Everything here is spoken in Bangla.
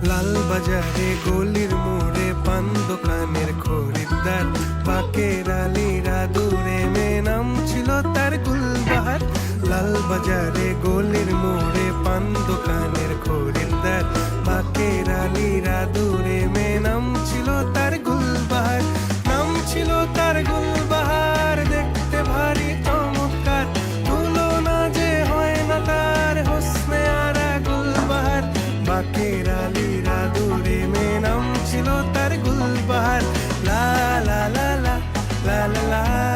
লাল বাজারে গলির মোড়ে পান দোকানের খরিদ্দার, বাকের আলীরা দূরে মেয়ে নাম ছিল তার গুলবাহার। লাল বাজারে গলির মোড়ে পান দোকানের খরিদ্দার, বাকের আলীরা দূরে মেয়ে নাম ছিল তার গুলবাহার। নাম ছিল তার গুলবাহার, দেখতে ভারী চমৎকার, তুলনা যে হয় না তার হোসনে আরা গুলবাহার। বাকের আলীরা দূরে মেয়ে নাম ছিল তার গুলবাহার। লা লা লা লা লা লা লা